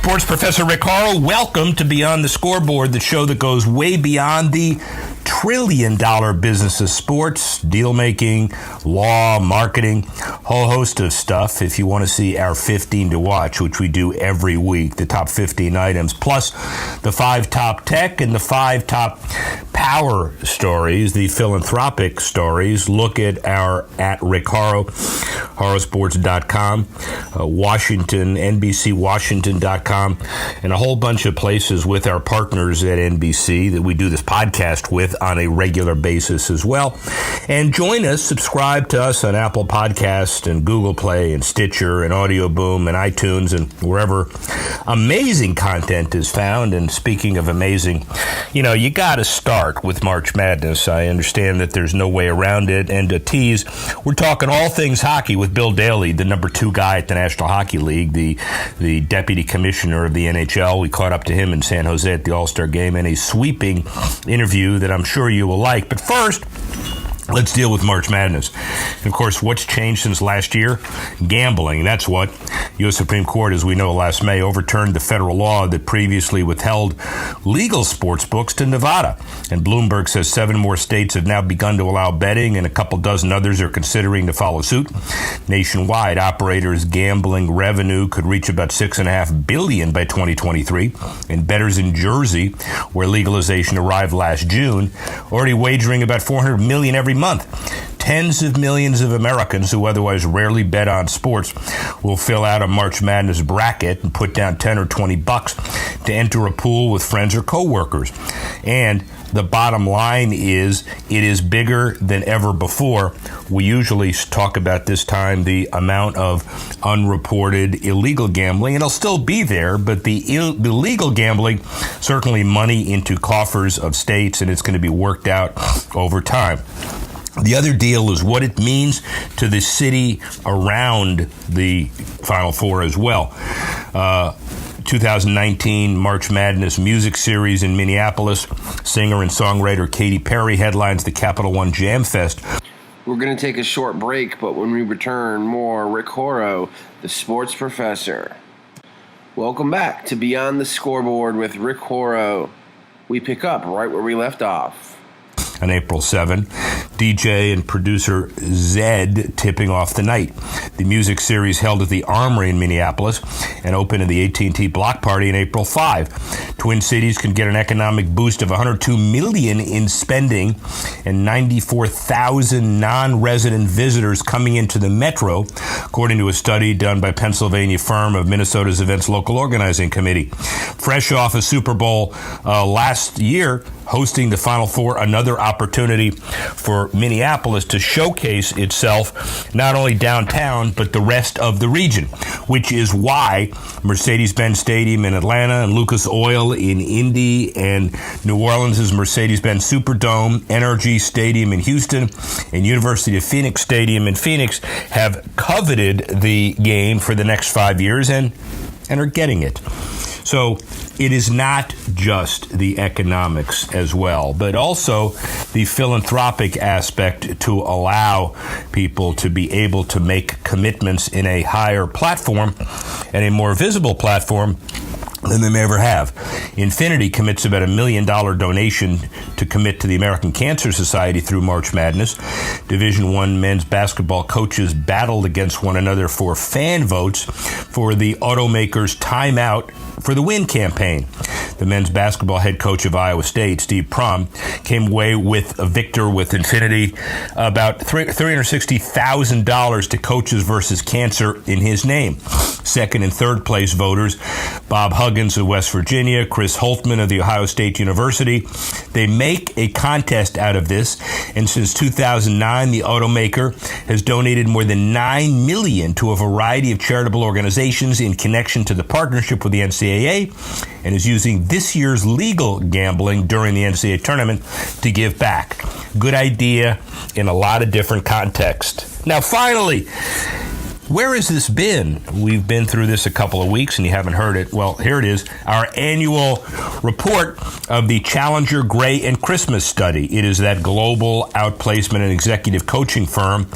Sports Professor Rick Horrow, welcome to Beyond the Scoreboard, the show that goes way beyond the trillion-dollar business of sports, deal-making, law, marketing, whole host of stuff. If you want to see our 15 to watch, which we do every week, the top 15 items, plus the 5 top tech and the 5 top power stories, the philanthropic stories, look at our at Rick Horrow, horrowsports.com, Washington, NBCWashington.com, and a whole bunch of places with our partners at NBC that we do this podcast with on a regular basis as well. And join us, subscribe to us on Apple Podcasts and Google Play and Stitcher and Audio Boom and iTunes and wherever amazing content is found. And speaking of amazing, you got to start with March Madness. I understand that there's no way around it. And to tease, we're talking all things hockey with Bill Daly, the number 2 guy at the National Hockey League, the deputy commissioner of the NHL. We caught up to him in San Jose at the All-Star Game in a sweeping interview that I'm sure you will like. But first, let's deal with March Madness. And of course, what's changed since last year? Gambling. That's what. U.S. Supreme Court, as we know, last May overturned the federal law that previously withheld legal sports books to Nevada. And Bloomberg says 7 more states have now begun to allow betting, and a couple dozen others are considering to follow suit. Nationwide, operators' gambling revenue could reach about $6.5 billion by 2023. And bettors in Jersey, where legalization arrived last June, already wagering about $400 million every month. Tens of millions of Americans who otherwise rarely bet on sports will fill out a March Madness bracket and put down $10 or $20 to enter a pool with friends or coworkers. And the bottom line is, it is bigger than ever before. We usually talk about this time the amount of unreported illegal gambling. It'll still be there, but the illegal gambling, certainly money into coffers of states, and it's going to be worked out over time. The other deal is what it means to the city around the Final Four as well. 2019 March Madness music series in Minneapolis. Singer and songwriter Katy Perry headlines the Capital One Jam Fest. We're going to take a short break, but when we return, more Rick Horrow, the sports professor. Welcome back to Beyond the Scoreboard with Rick Horrow. We pick up right where we left off. On April 7, DJ and producer Zedd tipping off the night. The music series held at the Armory in Minneapolis and opened at the AT&T Block Party on April 5. Twin Cities can get an economic boost of $102 million in spending and 94,000 non-resident visitors coming into the metro, according to a study done by Pennsylvania firm of Minnesota's Events Local Organizing Committee. Fresh off a Super Bowl last year, hosting the Final Four, another opportunity for Minneapolis to showcase itself not only downtown, but the rest of the region, which is why Mercedes-Benz Stadium in Atlanta and Lucas Oil in Indy and New Orleans' Mercedes-Benz Superdome, NRG Stadium in Houston, and University of Phoenix Stadium in Phoenix have coveted the game for the next 5 years and are getting it. So it is not just the economics as well, but also the philanthropic aspect to allow people to be able to make commitments in a higher platform and a more visible platform than they may ever have. Infinity commits about $1 million donation to commit to the American Cancer Society through March Madness. Division I men's basketball coaches battled against one another for fan votes for the automaker's Timeout for the Win campaign. The men's basketball head coach of Iowa State, Steve Prohm, came away with a victor with Infinity, about $360,000 to Coaches versus Cancer in his name. Second and third place voters, Bob Huggins of West Virginia, Chris Holtman of the Ohio State University. They make a contest out of this, and since 2009, the automaker has donated more than $9 million to a variety of charitable organizations in connection to the partnership with the NCAA, and is using this year's legal gambling during the NCAA tournament to give back. Good idea in a lot of different contexts. Now, finally, Where has this been? We've been through this a couple of weeks and you haven't heard it. Well, here it is, our annual report of the Challenger Gray and Christmas study. It is that global outplacement and executive coaching firm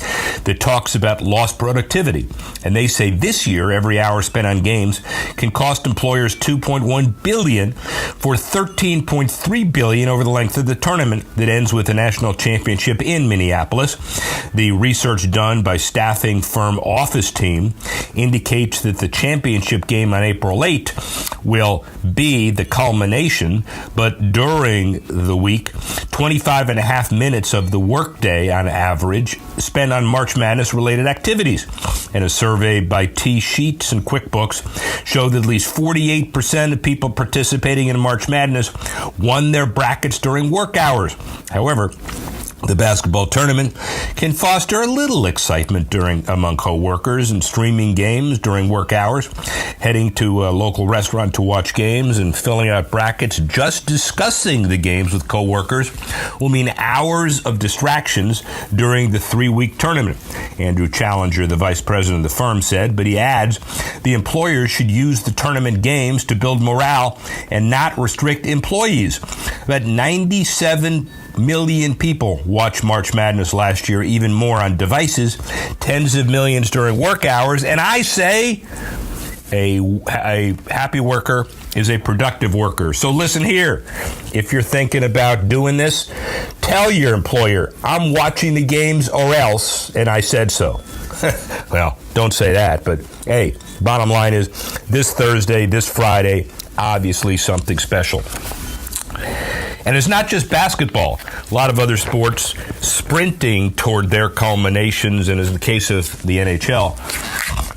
that talks about lost productivity. And they say this year, every hour spent on games can cost employers $2.1 billion for $13.3 billion over the length of the tournament that ends with the national championship in Minneapolis. The research done by staffing firm Office Team indicates that the championship game on April 8 will be the culmination, but during the week, 25 and a half minutes of the workday on average spent on March Madness related activities. And a survey by T-Sheets and QuickBooks showed that at least 48% of people participating in March Madness won their brackets during work hours. However, the basketball tournament can foster a little excitement among coworkers and streaming games during work hours. Heading to a local restaurant to watch games and filling out brackets, just discussing the games with coworkers will mean hours of distractions during the 3-week tournament. Andrew Challenger, the vice president of the firm, said, but he adds, the employers should use the tournament games to build morale and not restrict employees. About 97 million people watched March Madness last year, even more on devices, tens of millions during work hours. And I say a happy worker is a productive worker. So listen here. If you're thinking about doing this, tell your employer, I'm watching the games or else, and I said so. Well, don't say that, but hey, bottom line is this Thursday, this Friday, obviously something special. And it's not just basketball. A lot of other sports sprinting toward their culminations, and as in the case of the NHL,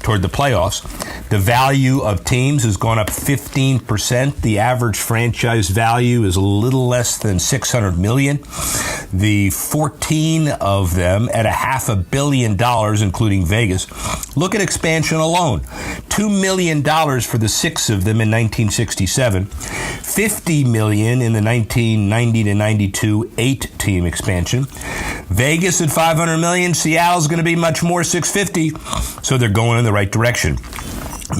toward the playoffs. The value of teams has gone up 15%. The average franchise value is a little less than $600 million. The 14 of them at $500 million, including Vegas. Look at expansion alone. $2 million for the 6 of them in 1967. $50 million in the 1990 to 92 8-team expansion. Vegas at $500 million. Seattle's going to be much more, $650. So they're going in the right direction.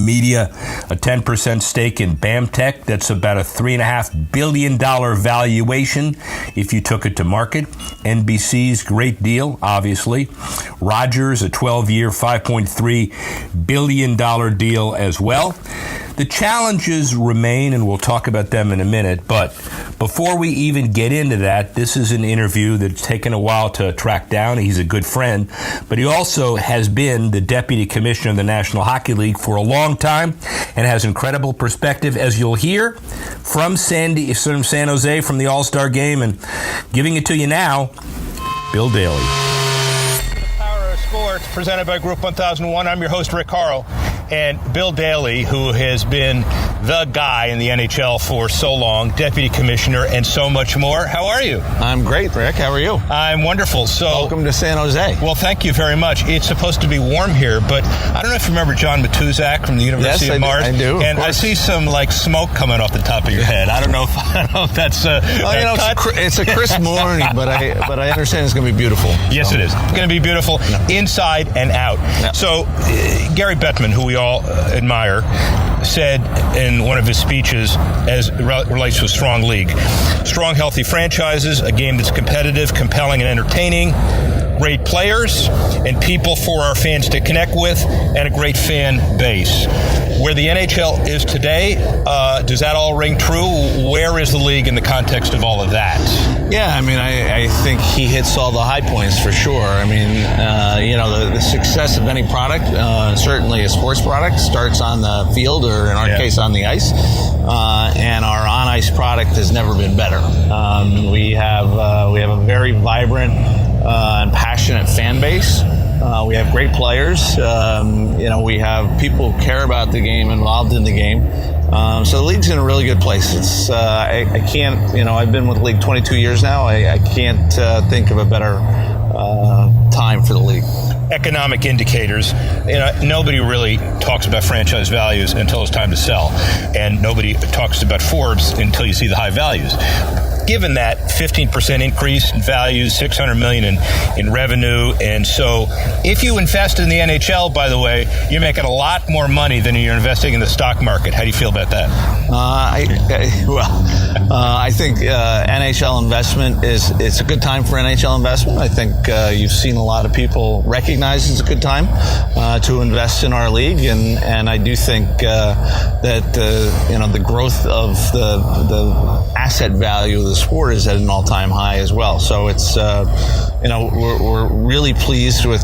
Media, a 10% stake in BAMTech. That's about a $3.5 billion valuation if you took it to market. NBC's great deal, obviously. Rogers, a 12-year, $5.3 billion deal as well. The challenges remain, and we'll talk about them in a minute. But before we even get into that, this is an interview that's taken a while to track down. He's a good friend, but he also has been the deputy commissioner of the National Hockey League for a long time and has incredible perspective, as you'll hear from San Jose from the All-Star game. And giving it to you now, Bill Daly. Power of Sports, presented by Group 1001. I'm your host, Rick Horrow. And Bill Daly, who has been the guy in the NHL for so long, deputy commissioner, and so much more. How are you? I'm great, Rick. How are you? I'm wonderful. So, welcome to San Jose. Well, thank you very much. It's supposed to be warm here, but I don't know if you remember John Matuzak from the University of Mars. I do. And I see some smoke coming off the top of your head. I don't know if that's it's a crisp morning, but I understand it's going to be beautiful. Yes, so. It is. It's going to be beautiful inside and out. Yeah. So Gary Bettman, who we all admire, said in one of his speeches as it relates to a strong league, strong, healthy franchises, a game that's competitive, compelling, and entertaining, great players and people for our fans to connect with, and a great fan base. Where the NHL is today, does that all ring true? Where is the league in the context of all of that? Yeah, I mean, I think he hits all the high points for sure. I mean, the success of any product, certainly a sports product, starts on the field or in our case on the ice. And our on-ice product has never been better. We have a very vibrant and passionate fan base. We have great players. We have people who care about the game, involved in the game. So the league's in a really good place. It's I can't, I've been with the league 22 years now. I can't think of a better time for the league. Economic indicators. Nobody really talks about franchise values until it's time to sell, and nobody talks about Forbes until you see the high values. given that 15% increase in value, $600 million in revenue. And so if you invest in the NHL, by the way, you're making a lot more money than you're investing in the stock market. How do you feel about that? I think NHL investment it's a good time for NHL investment. I think you've seen a lot of people recognize it's a good time to invest in our league, and I do think that the growth of the asset value of the sport is at an all-time high as well. So it's we're really pleased with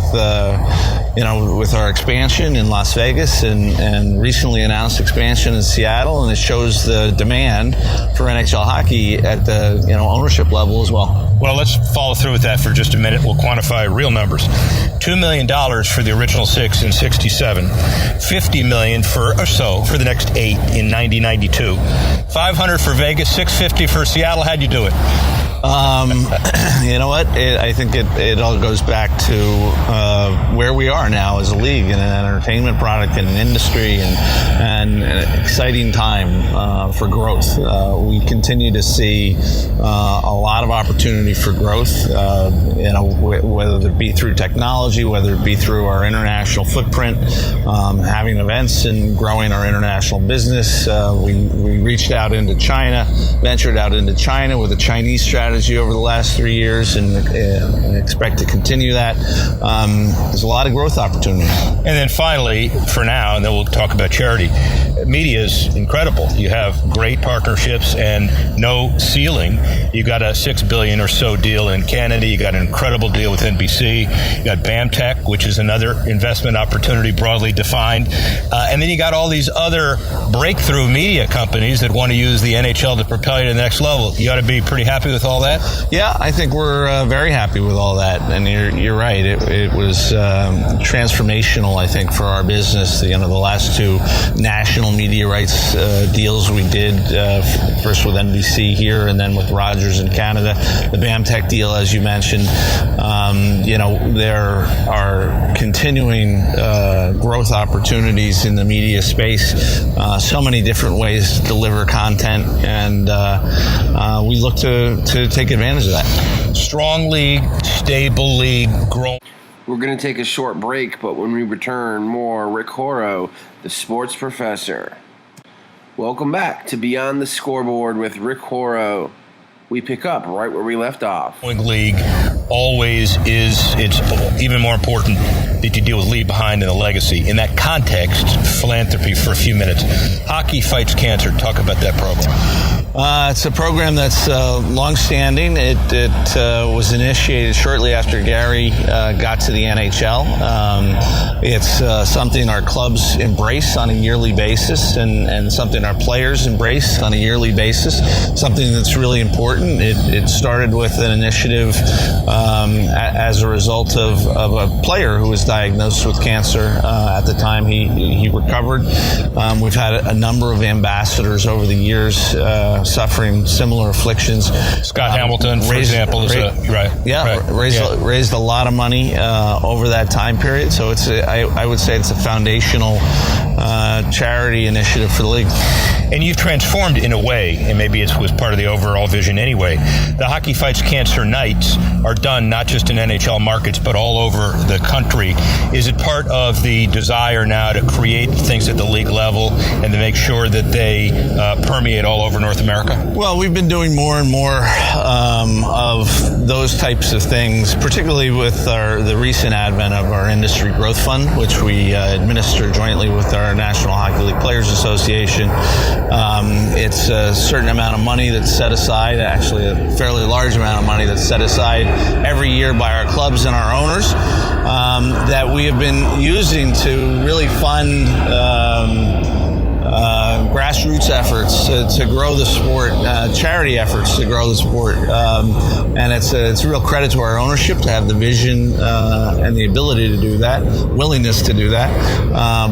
with our expansion in Las Vegas and recently announced expansion in Seattle, and it shows the demand for NHL hockey at the ownership level as well. Well, let's follow through with that for just a minute. We'll quantify real numbers. $2 million for the original 6 in 67, $50 million for the next 8 in 90-92, $500 for Vegas, $650 for Seattle. How'd you do it? You know what? I think it all goes back to where we are now as a league and an entertainment product and an industry and an exciting time for growth. We continue to see a lot of opportunity for growth, whether it be through technology, whether it be through our international footprint, having events and growing our international business. We reached out into China, ventured out into China with a Chinese strategy over the last 3 years and expect to continue that. There's a lot of growth opportunity. And then finally, for now, and then we'll talk about charity, media is incredible. You have great partnerships and no ceiling. You got a $6 billion or so deal in Canada. You got an incredible deal with NBC. You got BAMTech, which is another investment opportunity broadly defined. And then you got all these other breakthrough media companies that want to use the NHL to propel you to the next level. You ought to be pretty happy with all that? Yeah, I think we're very happy with all that. And you're right. It was transformational, I think, for our business. The last 2 national media rights deals we did, first with NBC here and then with Rogers in Canada. The BAMTech deal, as you mentioned, there are continuing growth opportunities in the media space. So many different ways to deliver content, and we look to take advantage of that. Strong league, stable league, growing. We're going to take a short break, but when we return, more Rick Horrow, the sports professor. Welcome back to Beyond the Scoreboard with Rick Horrow. We pick up right where we left off. League always it's even more important that you deal with leave behind and the legacy. In that context, philanthropy for a few minutes. Hockey Fights Cancer. Talk about that program. It's a program that's long-standing. It was initiated shortly after Gary got to the NHL. It's something our clubs embrace on a yearly basis and something our players embrace on a yearly basis, something that's really important. It started with an initiative as a result of a player who was diagnosed with cancer. At the time he recovered. We've had a number of ambassadors over the years suffering similar afflictions. Scott Hamilton, for example, is raised a lot of money over that time period. So I would say it's a foundational charity initiative for the league. And you've transformed in a way, and maybe it was part of the overall vision anyway. The Hockey Fights Cancer Nights are done not just in NHL markets, but all over the country. Is it part of the desire now to create things at the league level and to make sure that they permeate all over North America? Well, we've been doing more and more of those types of things, particularly with the recent advent of our Industry Growth Fund, which we administer jointly with our National Hockey League Players Association. It's a certain amount of money that's set aside, actually a fairly large amount of money that's set aside every year by our clubs and our owners that we have been using to really fund grassroots efforts to grow the sport, charity efforts to grow the sport, and it's a real credit to our ownership to have the vision and the ability to do that, willingness to do that,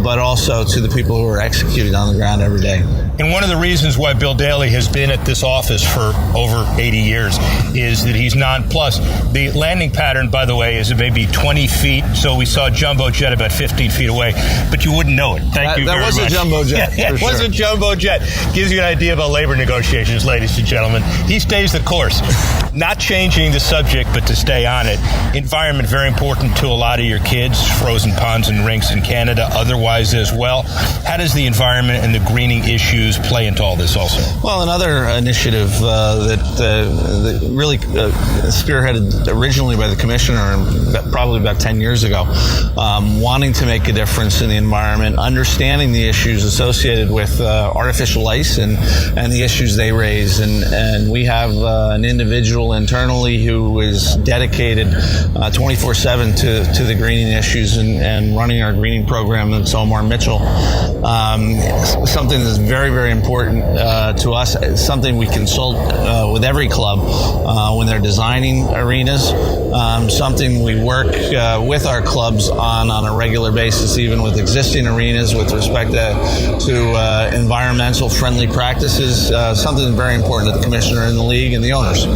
but also to the people who are executing on the ground every day. And one of the reasons why Bill Daley has been at this office for over 80 years is that he's nonplussed. The landing pattern, by the way, is maybe 20 feet. So we saw a jumbo jet about 15 feet away, but you wouldn't know it. Thank you very much. That was a jumbo jet. Yeah, it was a jumbo jet. Gives you an idea about labor negotiations, ladies and gentlemen. He stays the course. Not changing the subject, but to stay on it. Environment, very important to a lot of your kids. Frozen ponds and rinks in Canada, otherwise as well. How does the environment and the greening issues play into all this also? Well, another initiative that really spearheaded originally by the commissioner probably about 10 years ago, wanting to make a difference in the environment, understanding the issues associated with artificial ice and the issues they raise. And we have an individual internally who is dedicated 24/7 to the greening issues and running our greening program, and so Omar Mitchell. Something that's very, very important to us, something we consult with every club when they're designing arenas, something we work with our clubs on a regular basis, even with existing arenas with respect to environmental friendly practices, something very important to the commissioner and the league and the owners.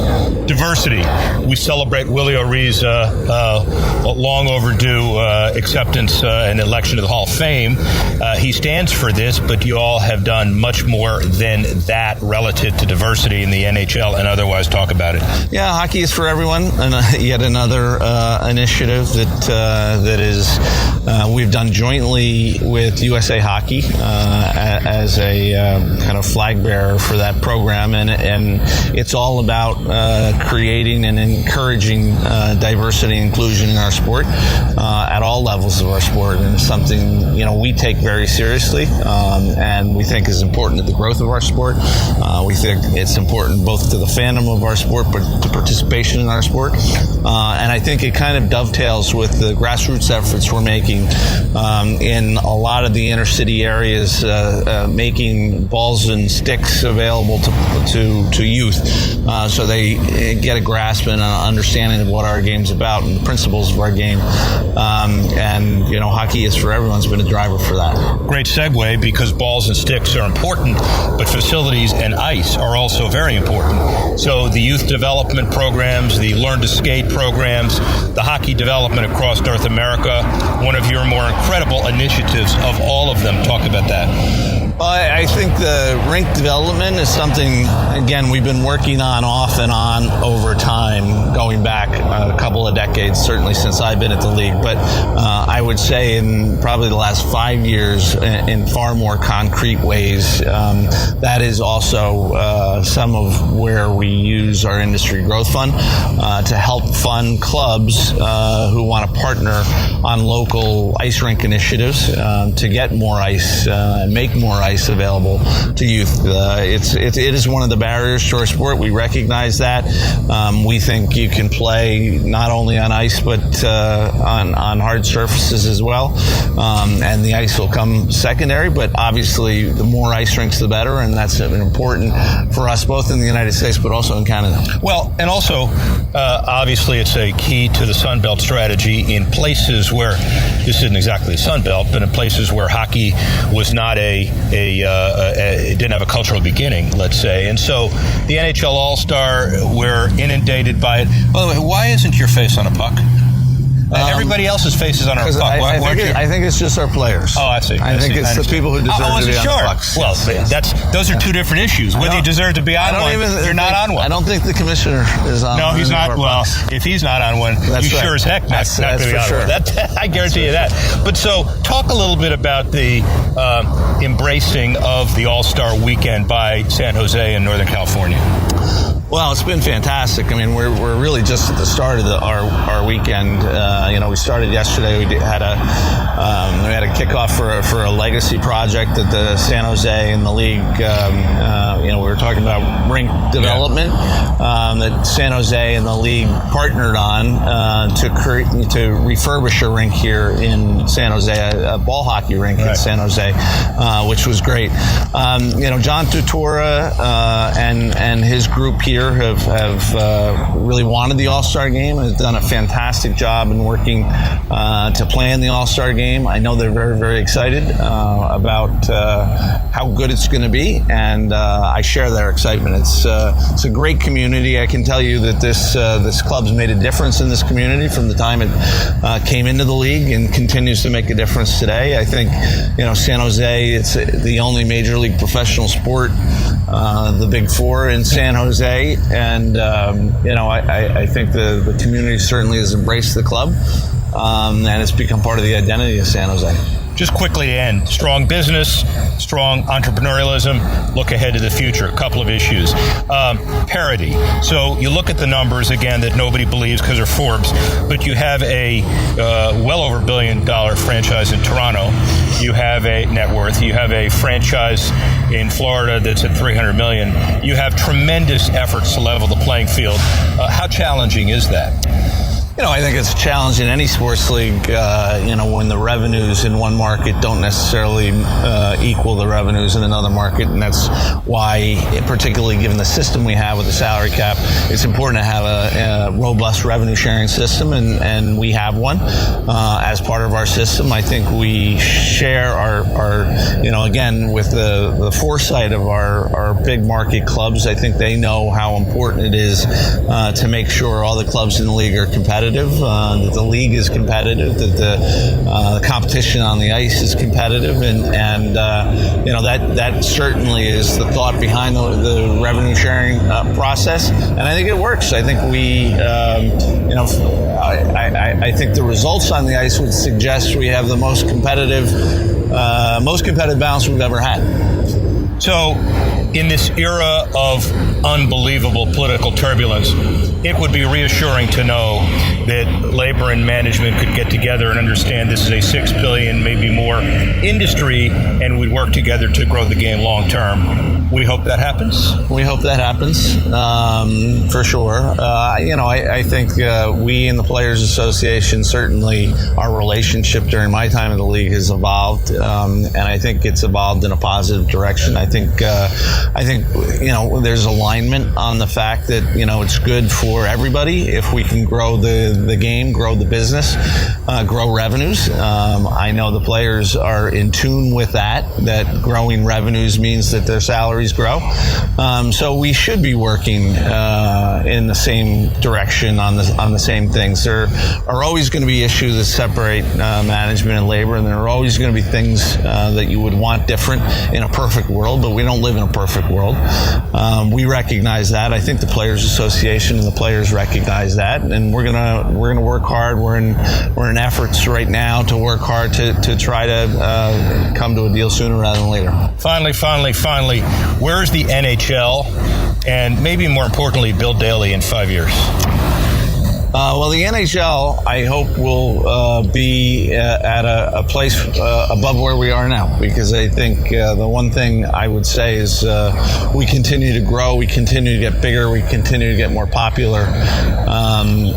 Diversity. We celebrate Willie O'Ree's long overdue acceptance and election to the Hall of Fame. He stands for this, but you all have done much more than that relative to diversity in the NHL and otherwise. Talk about it. Yeah, hockey is for everyone, and yet another initiative that is we've done jointly with USA Hockey as a kind of flag bearer for that program, and it's all about creating and encouraging diversity and inclusion in our sport at all levels of our sport, and it's something we take very seriously, and we think is important to the growth of our sport. We think it's important both to the fandom of our sport, but to participation in our sport, and I think it kind of dovetails with the grassroots efforts we're making in a lot of the inner city areas, making balls and sticks available to youth, so they get a grasp and an understanding of what our game's about and the principles of our game. And hockey is for everyone's been a driver for that. Great segue, because balls and sticks are important, but facilities and ice are also very important. So the youth development programs, the Learn to Skate programs, the hockey development across North America, one of your more incredible initiatives of all of them. Talk about that. I think the rink development is something, again, we've been working on off and on over time, going back a couple of decades, certainly since I've been at the league. But I would say in probably the last 5 years, in far more concrete ways, that is also some of where we use our industry growth fund to help fund clubs who want to partner on local ice rink initiatives to get more ice and make more ice available to youth. It is one of the barriers to our sport. We recognize that. We think you can play not only on ice but on hard surfaces as well, and the ice will come secondary, but obviously the more ice rinks the better, and that's important for us both in the United States but also in Canada. Well, and also obviously it's a key to the Sun Belt strategy in places where this isn't exactly the Sun Belt, but in places where hockey was not it didn't have a cultural beginning, let's say. And so the NHL All-Star, we're inundated by it. By the way, why isn't your face on a puck? Everybody else's face is on our puck. I think it's just our players. Oh, I see. I think it's the people who deserve to be on the pucks. Well, those are two different issues. Whether you deserve to be on one, you're not on one. I don't think the commissioner is on one. No, he's not. Well, if he's not on one, you sure as heck not going to be on one. I guarantee you that. But so, talk a little bit about the embracing of the All-Star Weekend by San Jose and Northern California. Well, it's been fantastic. I mean, we're really just at the start of our weekend. We started yesterday. We had a kickoff for a legacy project at the San Jose and the league. We were talking about rink development that San Jose and the league partnered on to refurbish a rink here in San Jose, a ball hockey rink in San Jose, which was great. John Tutora and his group here have really wanted the All-Star game, has done a fantastic job in working to plan the All-Star game. game. I know they're very, very excited about how good it's going to be, and I share their excitement. It's a great community. I can tell you that this club's made a difference in this community from the time it came into the league and continues to make a difference today. I think, San Jose, it's the only major league professional sport, the Big Four in San Jose, and I think the community certainly has embraced the club, and it's become part of the identity of San Jose. Just quickly to end, strong business, strong entrepreneurialism, look ahead to the future. A couple of issues. Parity. So you look at the numbers, again, that nobody believes because they're Forbes, but you have a well over $1 billion franchise in Toronto. You have a net worth. You have a franchise in Florida that's at $300 million. You have tremendous efforts to level the playing field. How challenging is that? I think it's a challenge in any sports league, when the revenues in one market don't necessarily equal the revenues in another market. And that's why, particularly given the system we have with the salary cap, it's important to have a robust revenue sharing system. And we have one as part of our system. I think we share our again, with the foresight of our big market clubs, I think they know how important it is to make sure all the clubs in the league are competitive. That the league is competitive, that the competition on the ice is competitive, and that certainly is the thought behind the revenue sharing process, and I think it works. I think I think the results on the ice would suggest we have the most competitive balance we've ever had. So, in this era of unbelievable political turbulence, it would be reassuring to know that labor and management could get together and understand this is a $6 billion, maybe more, industry, and we'd work together to grow the game long term. We hope that happens. We hope that happens, for sure. I think we in the Players Association, certainly our relationship during my time in the league has evolved, and I think it's evolved in a positive direction. I think there's alignment on the fact that it's good for everybody if we can grow the game, grow the business, grow revenues. I know the players are in tune with that growing revenues means that their salaries grow. So we should be working in the same direction on the same things. There are always going to be issues that separate management and labor, and there are always going to be things that you would want different in a perfect world, but we don't live in a perfect world. We recognize that. I think the Players Association and the players recognize that, and we're gonna work hard. We're in efforts right now to work hard to try to come to a deal sooner rather than later. Finally, where's the NHL and maybe more importantly, Bill Daly in 5 years? Well, the NHL, I hope, will be at a place above where we are now, because I think the one thing I would say is we continue to grow, we continue to get bigger, we continue to get more popular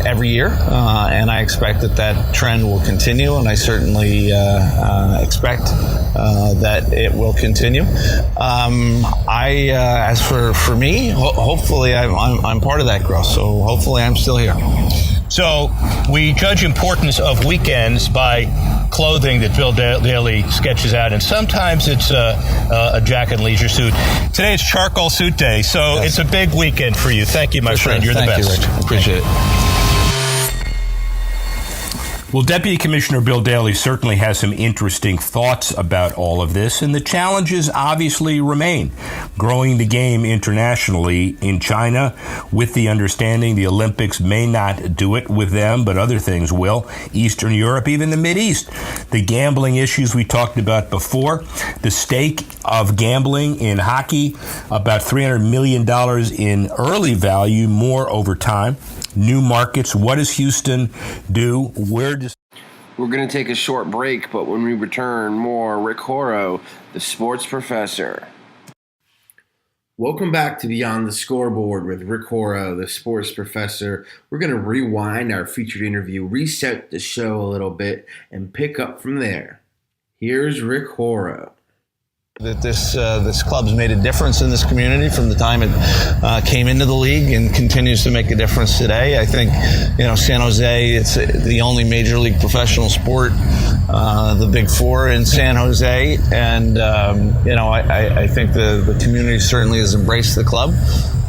every year, and I expect that trend will continue, and I certainly expect that it will continue. As for me, hopefully I'm part of that growth, so hopefully I'm still here. So we judge importance of weekends by clothing that Bill Daly sketches out, and sometimes it's a jacket and leisure suit. Today it's charcoal suit day, so It's a big weekend for you. Thank you, my friend. You're the best. Thank you, Rich. Appreciate it. Well, Deputy Commissioner Bill Daly certainly has some interesting thoughts about all of this, and the challenges obviously remain. Growing the game internationally in China, with the understanding the Olympics may not do it with them, but other things will. Eastern Europe, even the Mideast. The gambling issues we talked about before. The stake of gambling in hockey, about $300 million in early value, more over time. New markets. What does Houston do? We're going to take a short break, but when we return, more Rick Horrow, the sports professor. Welcome back to Beyond the Scoreboard with Rick Horrow, the sports professor. We're going to rewind our featured interview, reset the show a little bit, and pick up from there. Here's Rick Horrow. That this club's made a difference in this community from the time it came into the league and continues to make a difference today. I think, San Jose, it's the only major league professional sport, the Big Four in San Jose, and I think the community certainly has embraced the club,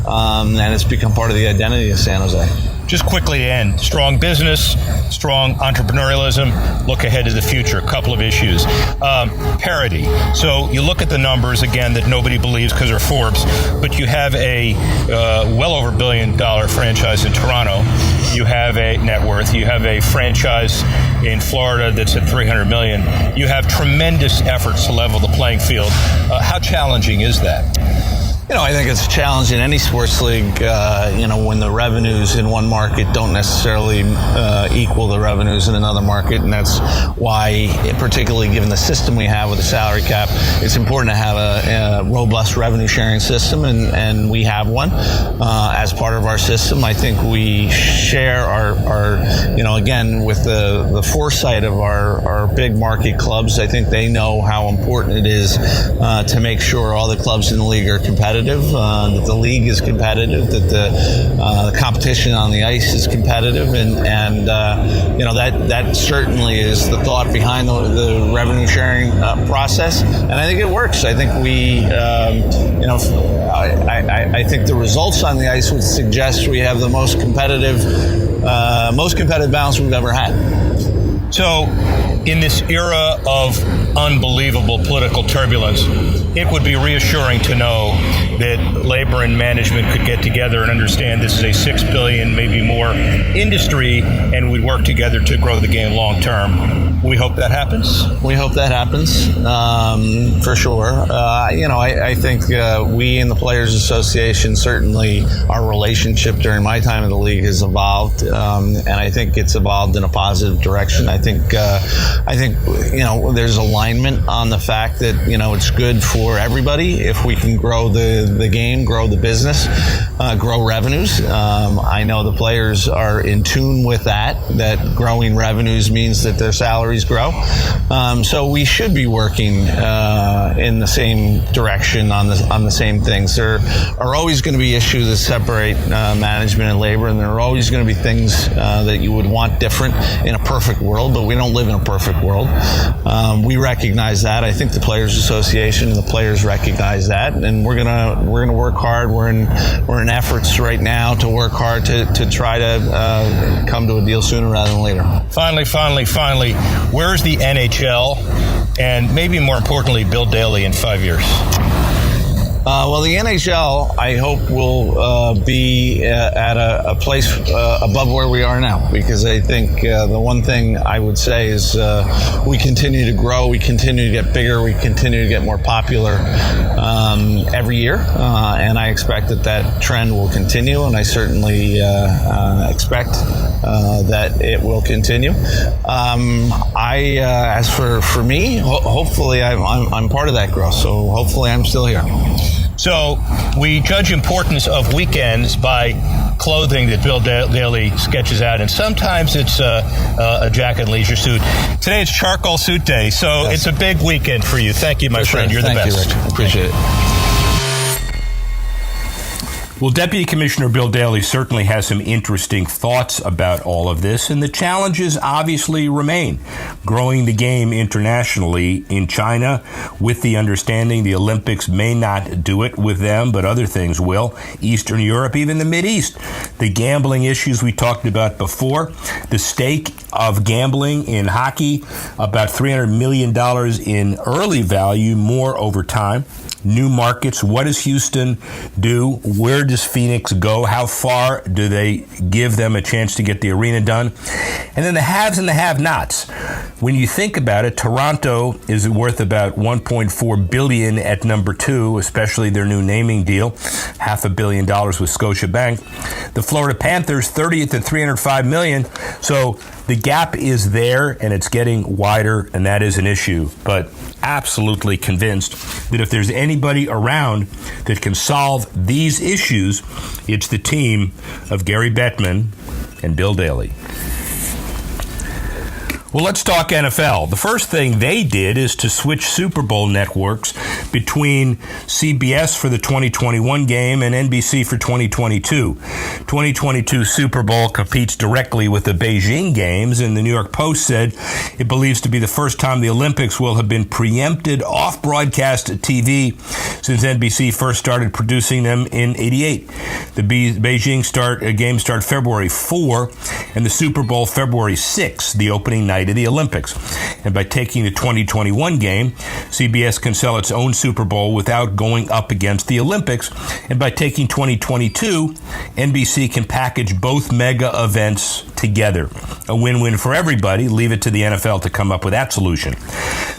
and it's become part of the identity of San Jose. Just quickly to end, strong business, strong entrepreneurialism, look ahead to the future, a couple of issues. Parity. So you look at the numbers, again, that nobody believes because they're Forbes, but you have a well over $1 billion franchise in Toronto. You have a net worth. You have a franchise in Florida that's at $300 million. You have tremendous efforts to level the playing field. How challenging is that? I think it's a challenge in any sports league, when the revenues in one market don't necessarily equal the revenues in another market. And that's why, particularly given the system we have with the salary cap, it's important to have a robust revenue sharing system. And we have one as part of our system. I think we share our again, with the foresight of our big market clubs, I think they know how important it is to make sure all the clubs in the league are competitive. That the league is competitive, that the competition on the ice is competitive, and that certainly is the thought behind the revenue sharing process, and I think it works. I think I think the results on the ice would suggest we have the most competitive balance we've ever had. So, in this era of unbelievable political turbulence, it would be reassuring to know that labor and management could get together and understand this is a $6 billion, maybe more, industry, and we'd work together to grow the game long term. We hope that happens. We hope that happens, for sure. I think we in the Players Association, certainly our relationship during my time in the league has evolved, and I think it's evolved in a positive direction. I think there's alignment on the fact that it's good for everybody if we can grow the game, grow the business, grow revenues. I know the players are in tune with that growing revenues means that their salaries grow. So we should be working in the same direction on the same things. There are always going to be issues that separate management and labor, and there are always going to be things that you would want different in a perfect world, but we don't live in a perfect world. We recognize that. I think the Players Association and the players recognize that, and we're gonna work hard. We're in efforts right now to work hard to try to come to a deal sooner rather than later. Finally, where's the NHL and maybe more importantly Bill Daly in 5 years? Well, the NHL, I hope, will be at a place above where we are now, because I think the one thing I would say is we continue to grow, we continue to get bigger, we continue to get more popular every year, and I expect that trend will continue, and I certainly expect that it will continue. As for me, hopefully I'm part of that growth, so hopefully I'm still here. So we judge importance of weekends by clothing that Bill Daly sketches out, and sometimes it's a jacket and leisure suit. Today it's charcoal suit day, so It's a big weekend for you. Thank you, my friend. You're the best. Thank you, Rick. Appreciate it. Well, Deputy Commissioner Bill Daly certainly has some interesting thoughts about all of this, and the challenges obviously remain. Growing the game internationally in China, with the understanding the Olympics may not do it with them, but other things will. Eastern Europe, even the Mideast. The gambling issues we talked about before. The stake of gambling in hockey, about $300 million in early value, more over time. New markets. What does Houston do? Where does Phoenix go? How far do they give them a chance to get the arena done? And then the haves and the have-nots. When you think about it, Toronto is worth about $1.4 billion at number 2, especially their new naming deal, $500 million with Scotiabank. The Florida Panthers, 30th at $305 million. So the gap is there, and it's getting wider, and that is an issue. But absolutely convinced that if there's anybody around that can solve these issues, it's the team of Gary Bettman and Bill Daly. Well, let's talk NFL. The first thing they did is to switch Super Bowl networks between CBS for the 2021 game and NBC for 2022. 2022 Super Bowl competes directly with the Beijing games, and the New York Post said it believes to be the first time the Olympics will have been preempted off broadcast TV since NBC first started producing them in '88. The Beijing games start February 4 and the Super Bowl February 6, the opening night of the Olympics. And by taking the 2021 game, CBS can sell its own Super Bowl without going up against the Olympics. And by taking 2022, NBC can package both mega events together. A win-win for everybody. Leave it to the NFL to come up with that solution.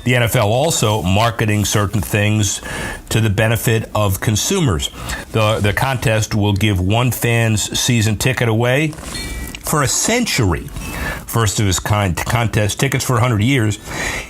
The NFL also marketing certain things to the benefit of consumers. The contest will give one fan's season ticket away for a century. First of its kind contest, tickets for 100 years,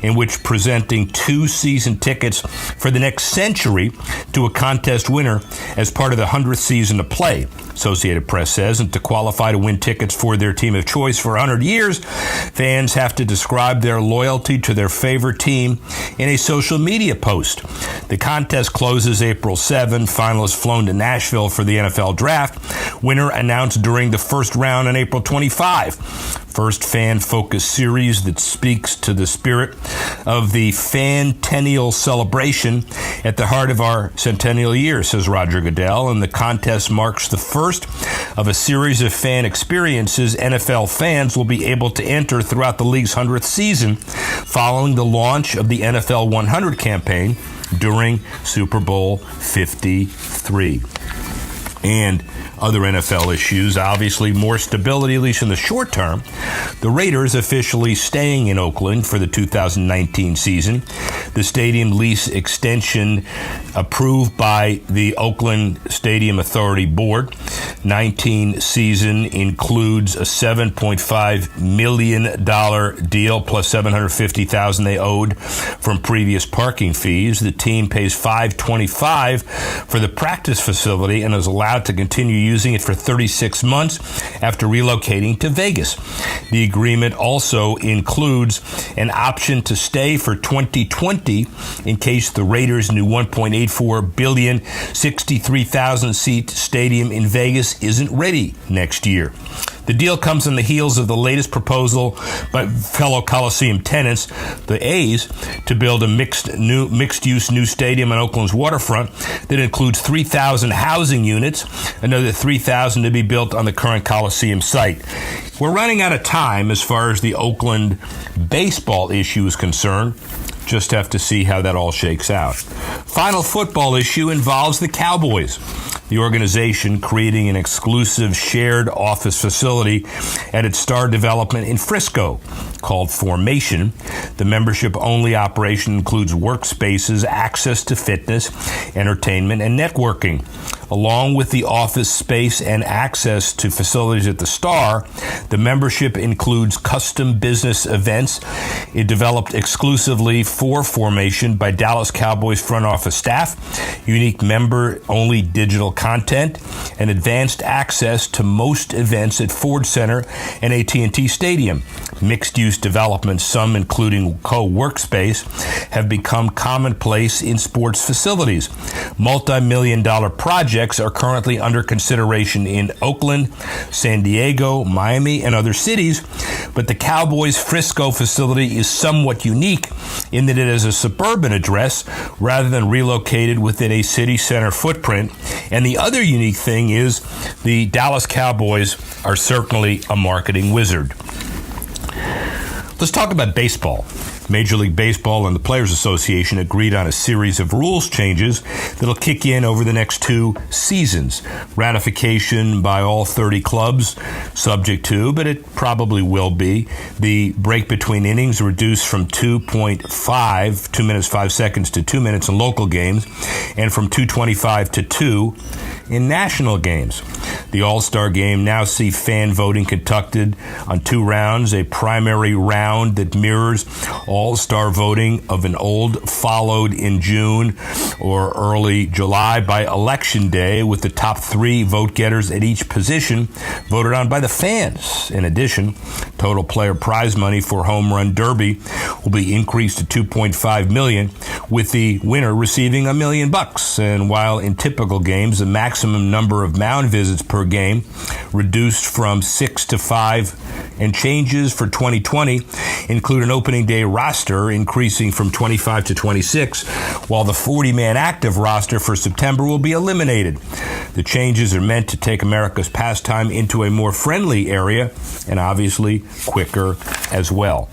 in which presenting 2 season tickets for the next century to a contest winner as part of the 100th season of play. Associated Press says, and to qualify to win tickets for their team of choice for 100 years, fans have to describe their loyalty to their favorite team in a social media post. The contest closes April 7. Finalists flown to Nashville for the NFL draft. Winner announced during the first round on April 25. First fan-focused series that speaks to the spirit of the Fantennial celebration at the heart of our centennial year, says Roger Goodell, and the contest marks the first of a series of fan experiences NFL fans will be able to enter throughout the league's 100th season following the launch of the NFL 100 campaign during Super Bowl 53. And other NFL issues, obviously more stability, at least in the short term. The Raiders officially staying in Oakland for the 2019 season. The stadium lease extension approved by the Oakland Stadium Authority Board. 19 season includes a $7.5 million deal plus $750,000 they owed from previous parking fees. The team pays $525 for the practice facility and is allowed to continue using it for 36 months after relocating to Vegas. The agreement also includes an option to stay for 2020 in case the Raiders' new $1.84 billion, 63,000-seat stadium in Vegas isn't ready next year. The deal comes on the heels of the latest proposal by fellow Coliseum tenants, the A's, to build a mixed-use new stadium on Oakland's waterfront that includes 3,000 housing units, another 3,000 to be built on the current Coliseum site. We're running out of time as far as the Oakland baseball issue is concerned. Just have to see how that all shakes out. Final football issue involves the Cowboys. The organization creating an exclusive shared office facility at its star development in Frisco called Formation. The membership-only operation includes workspaces, access to fitness, entertainment, and networking. Along with the office space and access to facilities at the Star, the membership includes custom business events. It developed exclusively for Formation by Dallas Cowboys front office staff, unique member-only digital content, and advanced access to most events at Ford Center and AT&T Stadium. Mixed-use developments, some including co-workspace, have become commonplace in sports facilities. Multi-million-dollar projects are currently under consideration in Oakland, San Diego, Miami, and other cities, but the Cowboys' Frisco facility is somewhat unique in that it is a suburban address rather than relocated within a city center footprint. And the other unique thing is the Dallas Cowboys are certainly a marketing wizard. Let's talk about baseball. Major League Baseball and the Players Association agreed on a series of rules changes that'll kick in over the next 2 seasons. Ratification by all 30 clubs, subject to, but it probably will be, the break between innings reduced from 2 minutes 5 seconds to 2 minutes in local games, and from 2:25 to 2 in national games. The All-Star Game now see fan voting conducted on 2 rounds, a primary round that mirrors all-star voting of an old followed in June or early July by Election Day, with the top 3 vote-getters at each position voted on by the fans. In addition, total player prize money for Home Run Derby will be increased to $2.5 million, with the winner receiving $1 million. And while in typical games, the maximum number of mound visits per game reduced from 6 to 5, and changes for 2020 include an opening day roster increasing from 25 to 26, while the 40-man active roster for September will be eliminated. The changes are meant to take America's pastime into a more friendly area, and obviously quicker as well.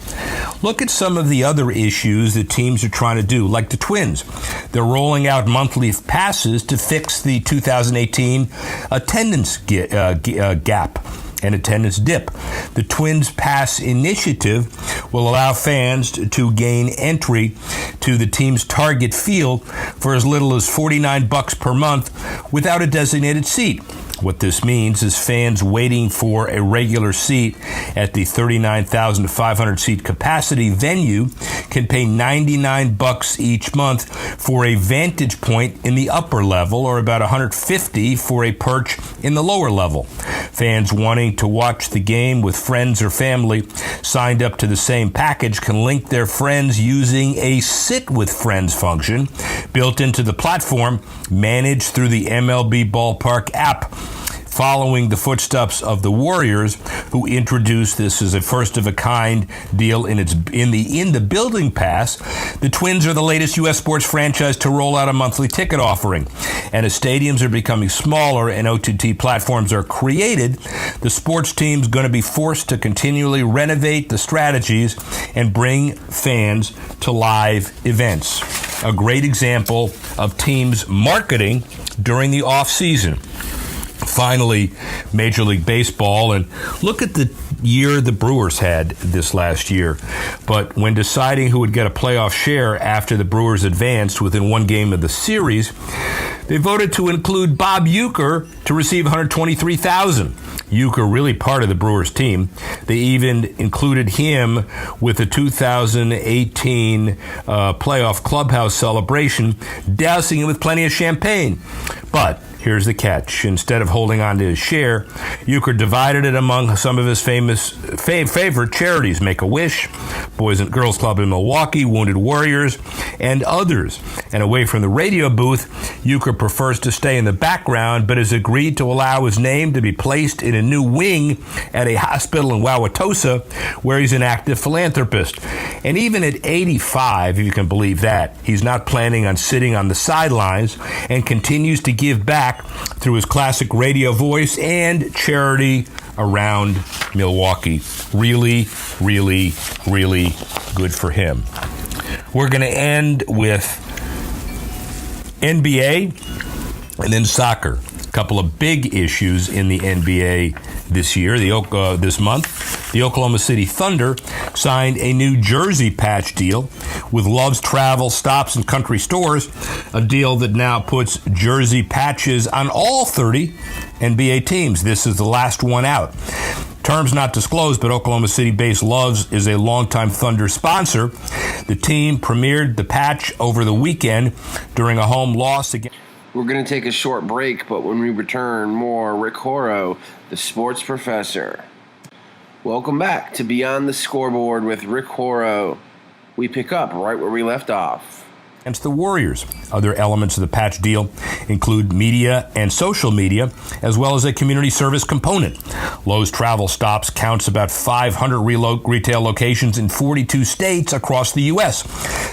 Look at some of the other issues that teams are trying to do, like the Twins. They're rolling out monthly passes to fix the 2018 attendance gap and attendance dip. The Twins Pass initiative will allow fans to gain entry to the team's target field for as little as $49 per month without a designated seat. What this means is fans waiting for a regular seat at the 39,500 seat capacity venue can pay $99 each month for a vantage point in the upper level, or about $150 for a perch in the lower level. Fans wanting to watch the game with friends or family signed up to the same package can link their friends using a Sit with Friends function built into the platform, managed through the MLB Ballpark app. Following the footsteps of the Warriors, who introduced this as a first-of-a-kind deal in the building pass, the Twins are the latest U.S. sports franchise to roll out a monthly ticket offering. And as stadiums are becoming smaller and OTT platforms are created, the sports team's going to be forced to continually renovate the strategies and bring fans to live events. A great example of teams marketing during the off-season. Finally, Major League Baseball, and look at the year the Brewers had this last year. But when deciding who would get a playoff share after the Brewers advanced within one game of the series, they voted to include Bob Uecker to receive $123,000. Uecker really part of the Brewers team. They even included him with the 2018 playoff clubhouse celebration, dousing him with plenty of champagne. But here's the catch. Instead of holding on to his share, Uecker divided it among some of his favorite charities, Make-A-Wish, Boys and Girls Club in Milwaukee, Wounded Warriors, and others. And away from the radio booth, Uecker prefers to stay in the background, but has agreed to allow his name to be placed in a new wing at a hospital in Wauwatosa, where he's an active philanthropist. And even at 85, if you can believe that, he's not planning on sitting on the sidelines and continues to give back through his classic radio voice and charity around Milwaukee. Really, really, really good for him. We're going to end with NBA and then soccer. A couple of big issues in the NBA this year, this month. The Oklahoma City Thunder signed a new jersey patch deal with Love's Travel Stops and Country Stores, a deal that now puts jersey patches on all 30 NBA teams. This is the last one out. Terms not disclosed, but Oklahoma City-based Love's is a longtime Thunder sponsor. The team premiered the patch over the weekend during a home loss against... We're going to take a short break, but when we return, more Rick Horrow, the sports professor. Welcome back to Beyond the Scoreboard with Rick Horrow. We pick up right where we left off. Against the Warriors. Other elements of the patch deal include media and social media, as well as a community service component. Lowe's Travel Stops counts about 500 retail locations in 42 states across the U.S.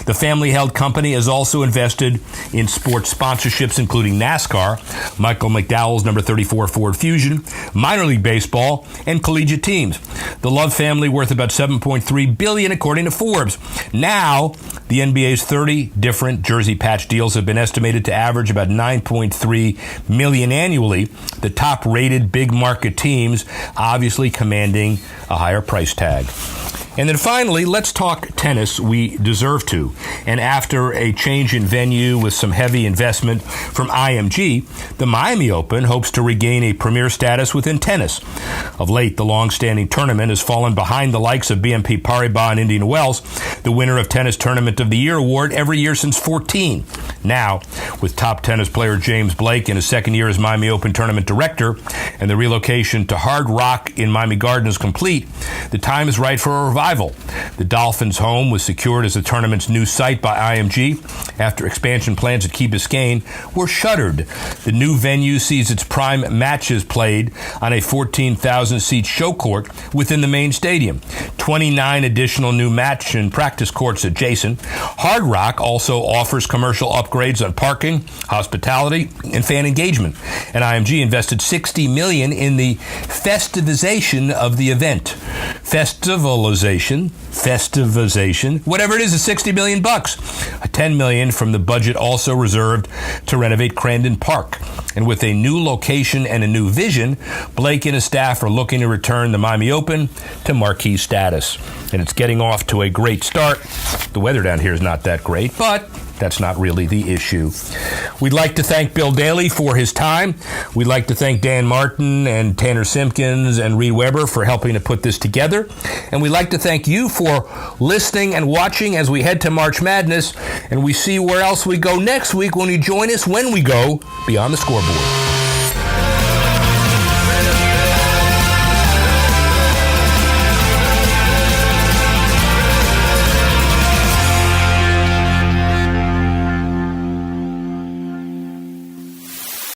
The family-held company has also invested in sports sponsorships, including NASCAR, Michael McDowell's number 34 Ford Fusion, minor league baseball, and collegiate teams. The Love family worth about $7.3 billion, according to Forbes. Now, the NBA's 30 different jersey patch deals have been estimated to average about $9.3 million annually. The top-rated big market teams obviously commanding a higher price tag. And then finally, let's talk tennis. We deserve to. And after a change in venue with some heavy investment from IMG, the Miami Open hopes to regain a premier status within tennis. Of late, the long-standing tournament has fallen behind the likes of BNP Paribas and Indian Wells, the winner of Tennis Tournament of the Year award every year since 14. Now, with top tennis player James Blake in his second year as Miami Open tournament director and the relocation to Hard Rock in Miami Gardens complete, the time is right for a revival. The Dolphins' home was secured as the tournament's new site by IMG after expansion plans at Key Biscayne were shuttered. The new venue sees its prime matches played on a 14,000-seat show court within the main stadium. 29 additional new match and practice courts adjacent. Hard Rock also offers commercial upgrades on parking, hospitality, and fan engagement. And IMG invested $60 million in the festivization of the event. Festivization, whatever it is $60 million bucks. $10 million from the budget also reserved to renovate Crandon Park. And with a new location and a new vision, Blake and his staff are looking to return the Miami Open to marquee status. And it's getting off to a great start. The weather down here is not that great, but that's not really the issue. We'd like to thank Bill Daly for his time. We'd like to thank Dan Martin and Tanner Simpkins and Reed Weber for helping to put this together. And we'd like to thank you for listening and watching as we head to March Madness. And we see where else we go next week when you join us when we go Beyond the Scoreboard.